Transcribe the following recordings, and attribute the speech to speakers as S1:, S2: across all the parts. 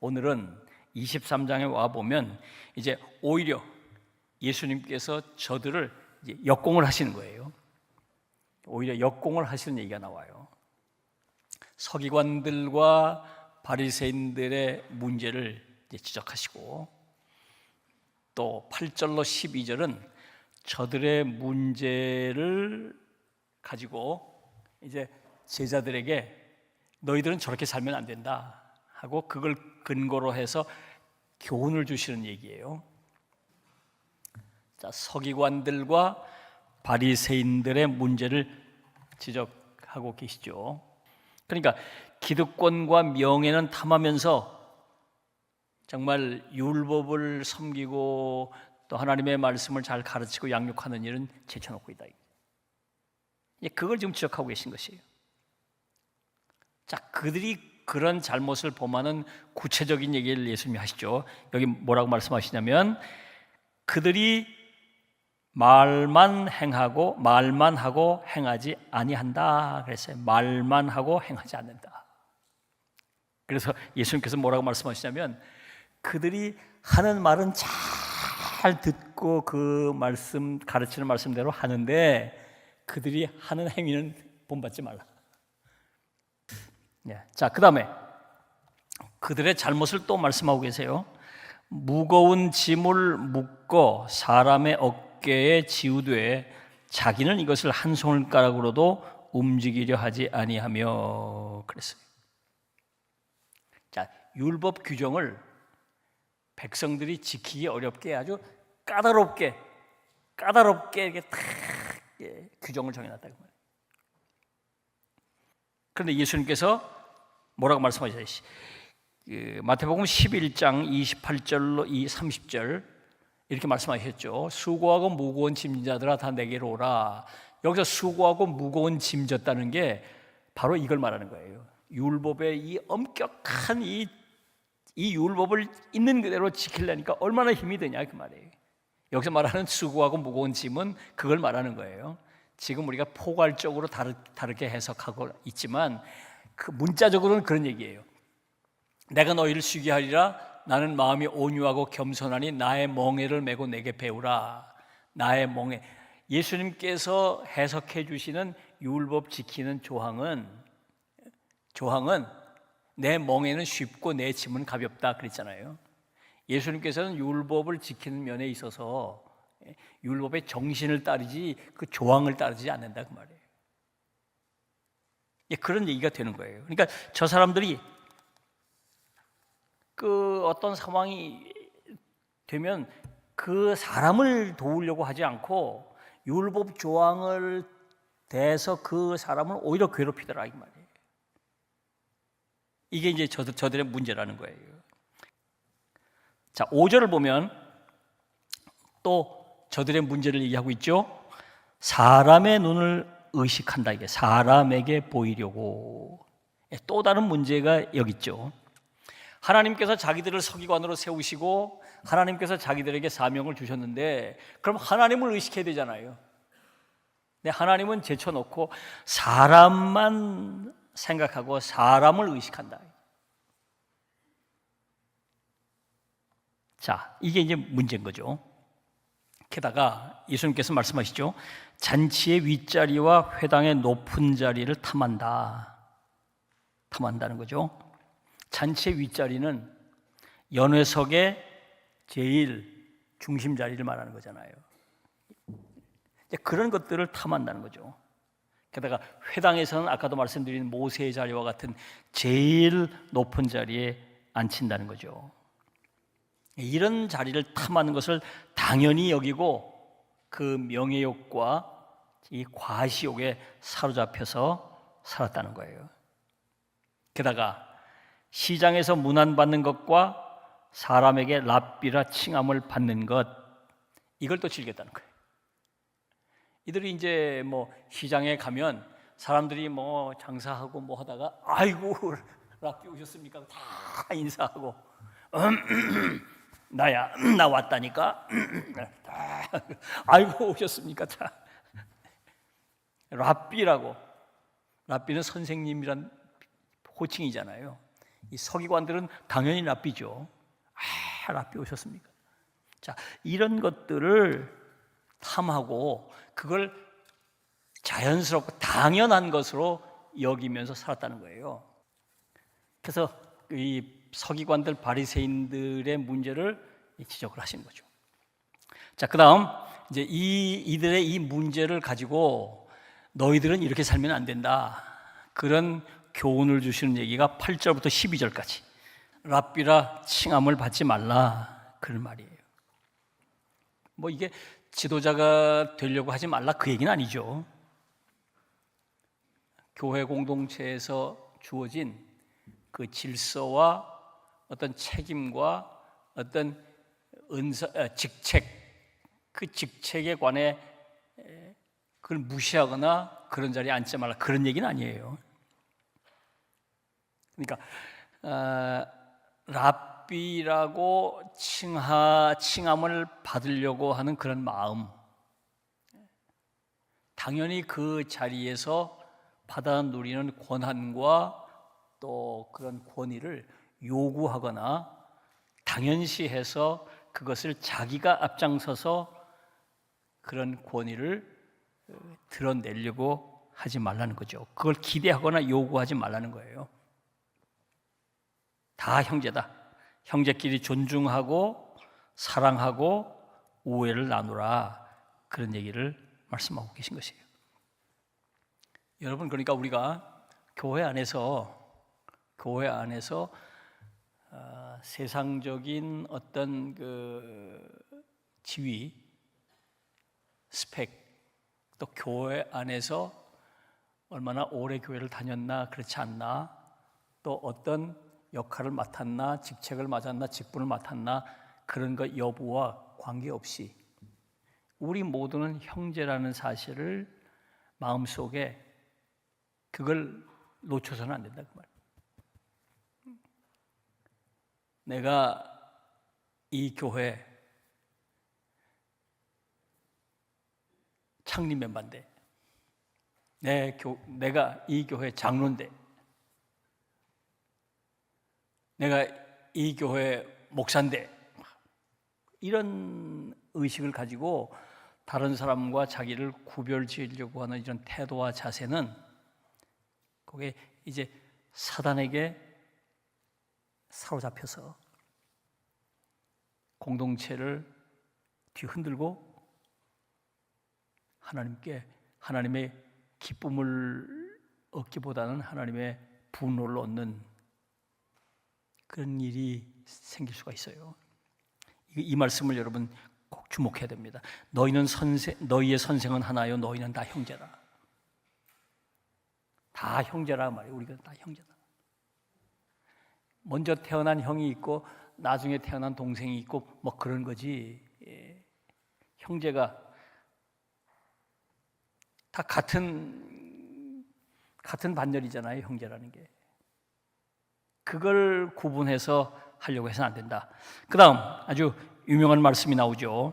S1: 오늘은 23장에 와 보면 이제 오히려 예수님께서 저들을 이제 역공을 하시는 거예요. 오히려 역공을 하시는 얘기가 나와요. 서기관들과 바리새인들의 문제를 이제 지적하시고, 또 8절로 12절은 저들의 문제를 가지고 이제 제자들에게 너희들은 저렇게 살면 안 된다 하고 그걸 근거로 해서 교훈을 주시는 얘기예요. 자, 서기관들과 바리새인들의 문제를 지적하고 계시죠. 그러니까 기득권과 명예는 탐하면서 정말 율법을 섬기고 또 하나님의 말씀을 잘 가르치고 양육하는 일은 제쳐놓고 있다. 그걸 지금 지적하고 계신 것이에요. 자, 그들이 그런 잘못을 범하는 구체적인 얘기를 예수님이 하시죠. 여기 뭐라고 말씀하시냐면 그들이 말만 하고 행하지 아니한다 그랬어요. 말만 하고 행하지 않는다. 그래서 예수님께서 뭐라고 말씀하시냐면 그들이 하는 말은 잘 듣고 그 말씀, 가르치는 말씀대로 하는데 그들이 하는 행위는 본받지 말라. 자, 그 다음에 그들의 잘못을 또 말씀하고 계세요. 무거운 짐을 묶어 사람의 어깨에 지우되 자기는 이것을 한 손가락으로도 움직이려 하지 아니하며 그랬어요. 자, 율법 규정을 백성들이 지키기 어렵게 아주 까다롭게 이렇게 다 규정을 정해놨다 그 말이에요. 그런데 예수님께서 뭐라고 말씀하셨어요? 마태복음 11장 28절로 30절 이렇게 말씀하셨죠. 수고하고 무거운 짐자들아 다 내게로 오라. 여기서 수고하고 무거운 짐 졌다는 게 바로 이걸 말하는 거예요. 율법의 이 엄격한 이 율법을 있는 그대로 지키려니까 얼마나 힘이 드냐 그 말이에요. 여기서 말하는 수고하고 무거운 짐은 그걸 말하는 거예요. 지금 우리가 포괄적으로 다르게 해석하고 있지만 그 문자적으로는 그런 얘기예요. 내가 너희를 쉬게 하리라. 나는 마음이 온유하고 겸손하니 나의 멍에를 메고 내게 배우라. 나의 멍에. 예수님께서 해석해 주시는 율법 지키는 조항은 내 멍에는 쉽고 내 짐은 가볍다 그랬잖아요. 예수님께서는 율법을 지키는 면에 있어서 율법의 정신을 따르지 그 조항을 따르지 않는다 그 말이에요. 그런 얘기가 되는 거예요. 그러니까 저 사람들이 그 어떤 상황이 되면 그 사람을 도우려고 하지 않고 율법 조항을 대해서 그 사람을 오히려 괴롭히더라 이 말이에요. 이게 이제 저들의 문제라는 거예요. 자, 5절을 보면 또 저들의 문제를 얘기하고 있죠. 사람의 눈을 의식한다. 이게 사람에게 보이려고. 또 다른 문제가 여기 있죠. 하나님께서 자기들을 서기관으로 세우시고 하나님께서 자기들에게 사명을 주셨는데 그럼 하나님을 의식해야 되잖아요. 근데 하나님은 제쳐놓고 사람만 생각하고 사람을 의식한다. 자, 이게 이제 문제인 거죠. 게다가 예수님께서 말씀하시죠. 잔치의 윗자리와 회당의 높은 자리를 탐한다는 거죠. 잔치의 윗자리는 연회석의 제일 중심 자리를 말하는 거잖아요. 그런 것들을 탐한다는 거죠. 게다가 회당에서는 아까도 말씀드린 모세의 자리와 같은 제일 높은 자리에 앉힌다는 거죠. 이런 자리를 탐하는 것을 당연히 여기고 그 명예욕과 이 과시욕에 사로잡혀서 살았다는 거예요. 게다가 시장에서 문안받는 것과 사람에게 랍비라 칭함을 받는 것, 이걸 또 즐겼다는 거예요. 이들이 이제 뭐 시장에 가면 사람들이 뭐 장사하고 뭐 하다가 아이고 랍비 오셨습니까? 다 인사하고 나야 나 왔다니까 아이고 오셨습니까? 다 랍비라고. 랍비는 선생님이란 호칭이잖아요. 이 서기관들은 당연히 랍비죠. 랍비 오셨습니까? 자, 이런 것들을 탐하고 그걸 자연스럽고 당연한 것으로 여기면서 살았다는 거예요. 그래서 이 서기관들 바리새인들의 문제를 지적을 하신 거죠. 자, 그다음 이제 이들의 이 문제를 가지고 너희들은 이렇게 살면 안 된다. 그런 교훈을 주시는 얘기가 8절부터 12절까지. 랍비라 칭함을 받지 말라, 그런 말이에요. 뭐 이게 지도자가 되려고 하지 말라 그 얘기는 아니죠. 교회 공동체에서 주어진 그 질서와 어떤 책임과 어떤 직책, 그 직책에 관해 그걸 무시하거나 그런 자리에 앉지 말라 그런 얘기는 아니에요. 그러니까 랍비라고 칭함을 받으려고 하는 그런 마음, 당연히 그 자리에서 받아 누리는 권한과 또 그런 권위를 요구하거나 당연시해서 그것을 자기가 앞장서서 그런 권위를 드러내려고 하지 말라는 거죠. 그걸 기대하거나 요구하지 말라는 거예요. 다 형제다. 형제끼리 존중하고 사랑하고 우애를 나누라. 그런 얘기를 말씀하고 계신 것이에요. 여러분, 그러니까 우리가 교회 안에서 세상적인 어떤 그 지위, 스펙, 또 교회 안에서 얼마나 오래 교회를 다녔나 그렇지 않나, 또 어떤 역할을 맡았나, 직책을 맡았나, 직분을 맡았나 그런 것 여부와 관계없이 우리 모두는 형제라는 사실을 마음속에 그걸 놓쳐서는 안 된다 그 말이에요. 내가 이 교회 창립 멤버인데, 내가 이 교회 장로인데, 내가 이 교회 목사인데, 이런 의식을 가지고 다른 사람과 자기를 구별지으려고 하는 이런 태도와 자세는 그게 이제 사단에게 사로잡혀서 공동체를 뒤흔들고 하나님의 기쁨을 얻기보다는 하나님의 분노를 얻는 그런 일이 생길 수가 있어요. 이 말씀을 여러분 꼭 주목해야 됩니다. 너희의 선생은 하나요, 너희는 다 형제다. 다 형제라 말이에요. 우리가 다 형제다. 먼저 태어난 형이 있고 나중에 태어난 동생이 있고 뭐 그런 거지. 형제가 다 같은 반열이잖아요. 형제라는 게. 그걸 구분해서 하려고 해서는 안 된다. 그 다음 아주 유명한 말씀이 나오죠.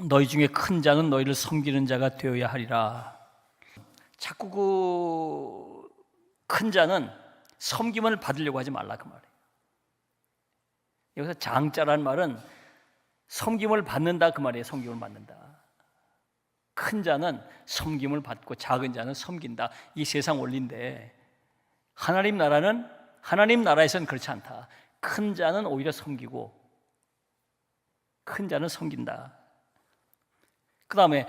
S1: 너희 중에 큰 자는 너희를 섬기는 자가 되어야 하리라. 자꾸 그 큰 자는 섬김을 받으려고 하지 말라 그 말이에요. 여기서 장자란 말은 섬김을 받는다 그 말이에요. 섬김을 받는다. 큰 자는 섬김을 받고 작은 자는 섬긴다. 이 세상 원리인데 하나님 나라에서는 그렇지 않다. 큰 자는 오히려 섬기고 큰 자는 섬긴다. 그 다음에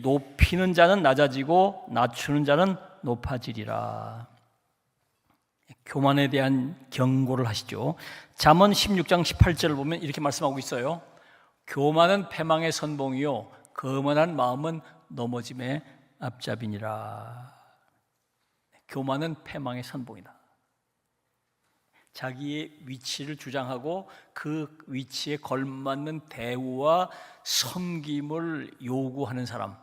S1: 높이는 자는 낮아지고 낮추는 자는 높아지리라. 교만에 대한 경고를 하시죠. 잠언 16장 18절을 보면 이렇게 말씀하고 있어요. 교만은 패망의 선봉이요 거만한 마음은 넘어짐의 앞잡이니라. 교만은 패망의 선봉이다. 자기의 위치를 주장하고 그 위치에 걸맞는 대우와 섬김을 요구하는 사람,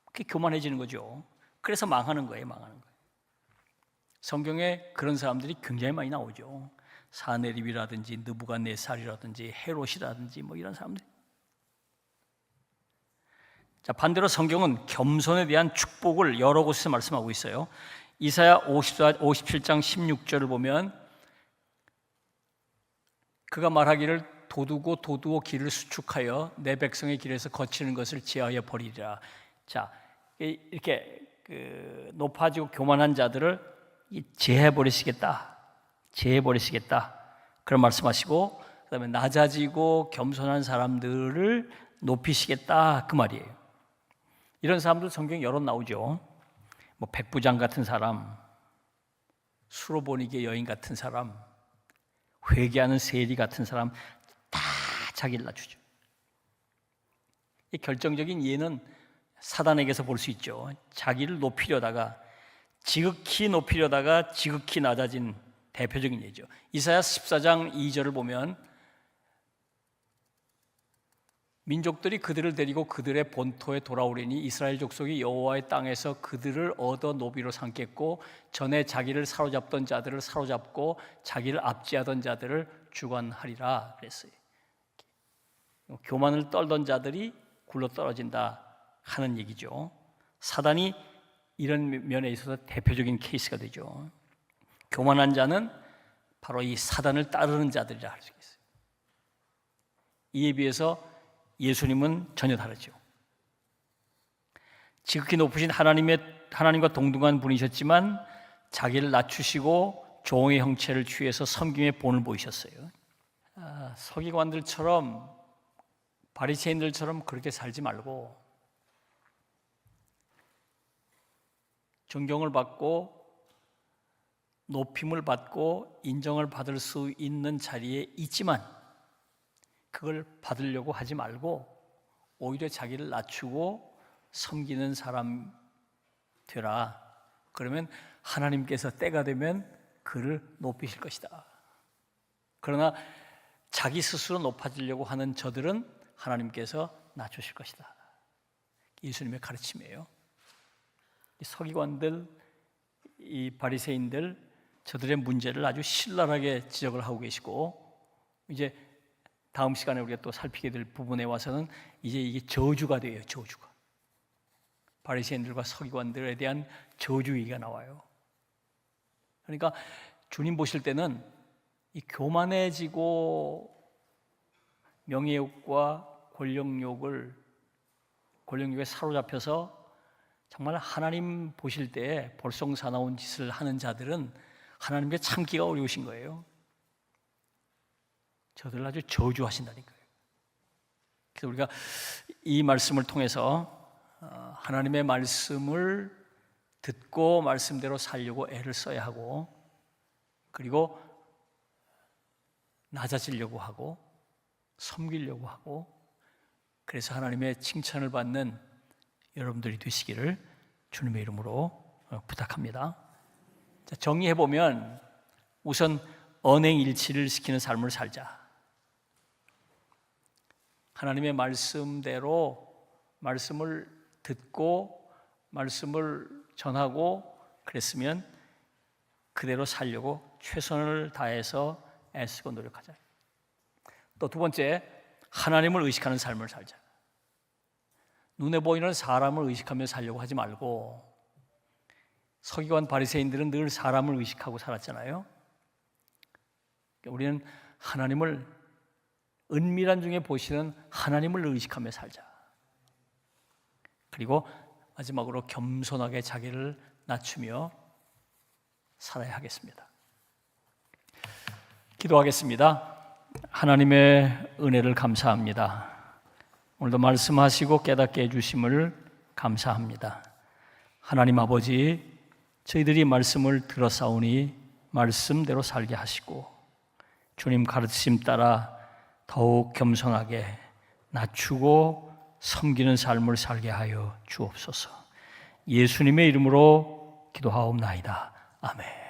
S1: 그게 교만해지는 거죠. 그래서 망하는 거예요. 성경에 그런 사람들이 굉장히 많이 나오죠. 사네립이라든지 느부갓네살이라든지 헤롯이라든지 뭐 이런 사람들. 자, 반대로 성경은 겸손에 대한 축복을 여러 곳에서 말씀하고 있어요. 이사야 57장 16절을 보면 그가 말하기를 도두고 길을 수축하여 내 백성의 길에서 거치는 것을 제하여 버리리라. 자, 이렇게 높아지고 교만한 자들을 제해 버리시겠다. 그런 말씀하시고, 그다음에 낮아지고 겸손한 사람들을 높이시겠다, 그 말이에요. 이런 사람들 성경 여러 나오죠. 뭐 백부장 같은 사람, 수로보니게 여인 같은 사람, 회개하는 세리 같은 사람, 다 자기를 낮추죠. 이 결정적인 예는 사단에게서 볼 수 있죠. 자기를 높이려다가 지극히 낮아진 대표적인 예죠. 이사야 14장 2절을 보면 민족들이 그들을 데리고 그들의 본토에 돌아오리니 이스라엘 족속이 여호와의 땅에서 그들을 얻어 노비로 삼겠고 전에 자기를 사로잡던 자들을 사로잡고 자기를 압제하던 자들을 주관하리라 그랬어요. 교만을 떨던 자들이 굴러 떨어진다 하는 얘기죠. 사단이 이런 면에 있어서 대표적인 케이스가 되죠. 교만한 자는 바로 이 사단을 따르는 자들이라 할 수 있어요. 이에 비해서 예수님은 전혀 다르죠. 지극히 높으신 하나님과 동등한 분이셨지만 자기를 낮추시고 종의 형체를 취해서 섬김의 본을 보이셨어요. 서기관들처럼 바리새인들처럼 그렇게 살지 말고 존경을 받고 높임을 받고 인정을 받을 수 있는 자리에 있지만 그걸 받으려고 하지 말고 오히려 자기를 낮추고 섬기는 사람 되라. 그러면 하나님께서 때가 되면 그를 높이실 것이다. 그러나 자기 스스로 높아지려고 하는 저들은 하나님께서 낮추실 것이다. 예수님의 가르침이에요. 이 서기관들, 이 바리새인들, 저들의 문제를 아주 신랄하게 지적을 하고 계시고, 이제 다음 시간에 우리가 또 살피게 될 부분에 와서는 이제 이게 저주가 돼요. 저주가. 바리새인들과 서기관들에 대한 저주 얘기가 나와요. 그러니까 주님 보실 때는 이 교만해지고 명예욕과 권력욕에 사로잡혀서 정말 하나님 보실 때 볼썽사나운 짓을 하는 자들은 하나님께 참기가 어려우신 거예요. 저들을 아주 저주하신다니까요. 그래서 우리가 이 말씀을 통해서 하나님의 말씀을 듣고 말씀대로 살려고 애를 써야 하고, 그리고 낮아지려고 하고 섬기려고 하고, 그래서 하나님의 칭찬을 받는 여러분들이 되시기를 주님의 이름으로 부탁합니다. 자, 정리해보면 우선 언행일치를 시키는 삶을 살자. 하나님의 말씀대로 말씀을 듣고 말씀을 전하고 그랬으면 그대로 살려고 최선을 다해서 애쓰고 노력하자. 또 두 번째, 하나님을 의식하는 삶을 살자. 눈에 보이는 사람을 의식하며 살려고 하지 말고, 서기관 바리새인들은 늘 사람을 의식하고 살았잖아요. 우리는 하나님을, 은밀한 중에 보시는 하나님을 의식하며 살자. 그리고 마지막으로 겸손하게 자기를 낮추며 살아야 하겠습니다. 기도하겠습니다. 하나님의 은혜를 감사합니다. 오늘도 말씀하시고 깨닫게 해주심을 감사합니다. 하나님 아버지, 저희들이 말씀을 들었사오니 말씀대로 살게 하시고 주님 가르치심 따라 더욱 겸손하게 낮추고 섬기는 삶을 살게 하여 주옵소서. 예수님의 이름으로 기도하옵나이다. 아멘.